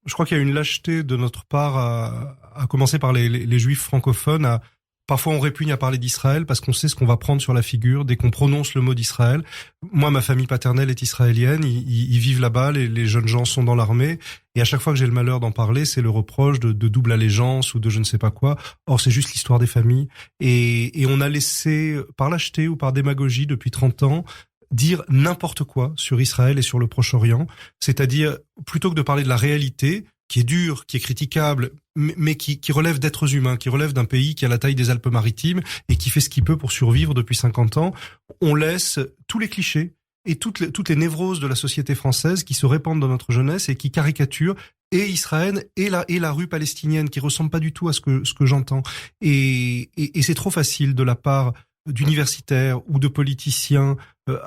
Je crois qu'il y a une lâcheté de notre part à commencer par les juifs francophones. Parfois, on répugne à parler d'Israël parce qu'on sait ce qu'on va prendre sur la figure dès qu'on prononce le mot d'Israël. Moi, ma famille paternelle est israélienne. Ils vivent là-bas. Les jeunes gens sont dans l'armée. Et à chaque fois que j'ai le malheur d'en parler, c'est le reproche de double allégeance ou de je ne sais pas quoi. Or, c'est juste l'histoire des familles. Et on a laissé, par lâcheté ou par démagogie depuis 30 ans, dire n'importe quoi sur Israël et sur le Proche-Orient. C'est-à-dire, plutôt que de parler de la réalité, qui est dure, qui est critiquable, mais qui relève d'êtres humains, qui relève d'un pays qui a la taille des Alpes-Maritimes et qui fait ce qu'il peut pour survivre depuis 50 ans, on laisse tous les clichés et toutes les névroses de la société française qui se répandent dans notre jeunesse et qui caricaturent et Israël et la rue palestinienne, qui ressemble pas du tout à ce que j'entends. Et c'est trop facile de la part d'universitaires ou de politiciens,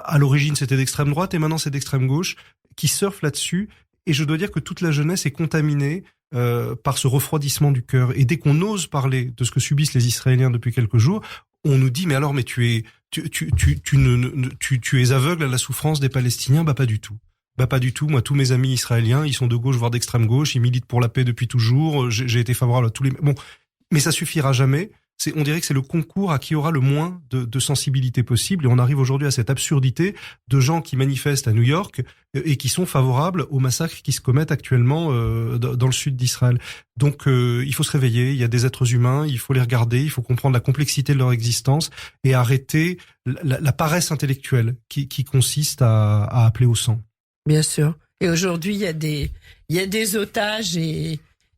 à l'origine c'était d'extrême droite et maintenant c'est d'extrême gauche, qui surfent là-dessus. Et je dois dire que toute la jeunesse est contaminée par ce refroidissement du cœur. Et dès qu'on ose parler de ce que subissent les Israéliens depuis quelques jours, on nous dit mais alors tu es aveugle à la souffrance des Palestiniens. Bah pas du tout. Pas du tout. Moi, tous mes amis israéliens, ils sont de gauche voire d'extrême gauche. Ils militent pour la paix depuis toujours. J'ai été favorable à tous les. Bon, mais ça suffira jamais. On dirait que c'est le concours à qui aura le moins de sensibilité possible. Et on arrive aujourd'hui à cette absurdité de gens qui manifestent à New York et qui sont favorables aux massacres qui se commettent actuellement dans le sud d'Israël. Donc il faut se réveiller, il y a des êtres humains, il faut les regarder, il faut comprendre la complexité de leur existence et arrêter la paresse intellectuelle qui consiste à appeler au sang. Bien sûr. Et aujourd'hui, il y a des otages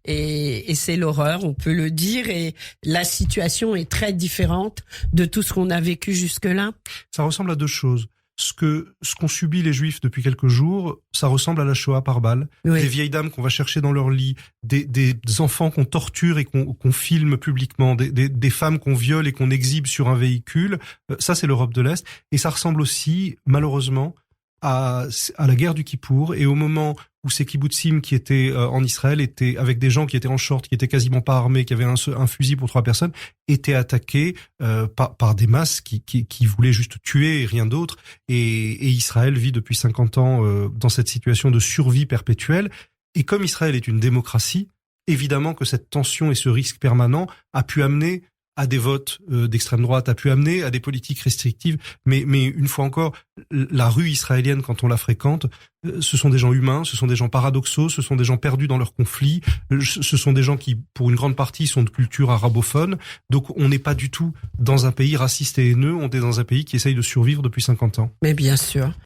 et c'est l'horreur, on peut le dire, et la situation est très différente de tout ce qu'on a vécu jusque-là. Ça ressemble à deux choses. Ce qu'ont subi les Juifs depuis quelques jours, ça ressemble à la Shoah par balle. Oui. Des vieilles dames qu'on va chercher dans leur lit, des enfants qu'on torture et qu'on filme publiquement, des femmes qu'on viole et qu'on exhibe sur un véhicule. Ça, c'est l'Europe de l'Est. Et ça ressemble aussi, malheureusement, à la guerre du Kippour et au moment où ces kibbutzim qui étaient en Israël étaient avec des gens qui étaient en short, qui étaient quasiment pas armés, qui avaient un fusil pour 3 personnes, étaient attaqués par des masses qui voulaient juste tuer et rien d'autre. Et Israël vit depuis 50 ans dans cette situation de survie perpétuelle. Et comme Israël est une démocratie, évidemment que cette tension et ce risque permanent a pu amener à des votes d'extrême droite, a pu amener à des politiques restrictives. Mais une fois encore, la rue israélienne, quand on la fréquente, ce sont des gens humains, ce sont des gens paradoxaux, ce sont des gens perdus dans leurs conflits, ce sont des gens qui, pour une grande partie, sont de culture arabophone. Donc on n'est pas du tout dans un pays raciste et haineux, on est dans un pays qui essaye de survivre depuis 50 ans. Mais bien sûr.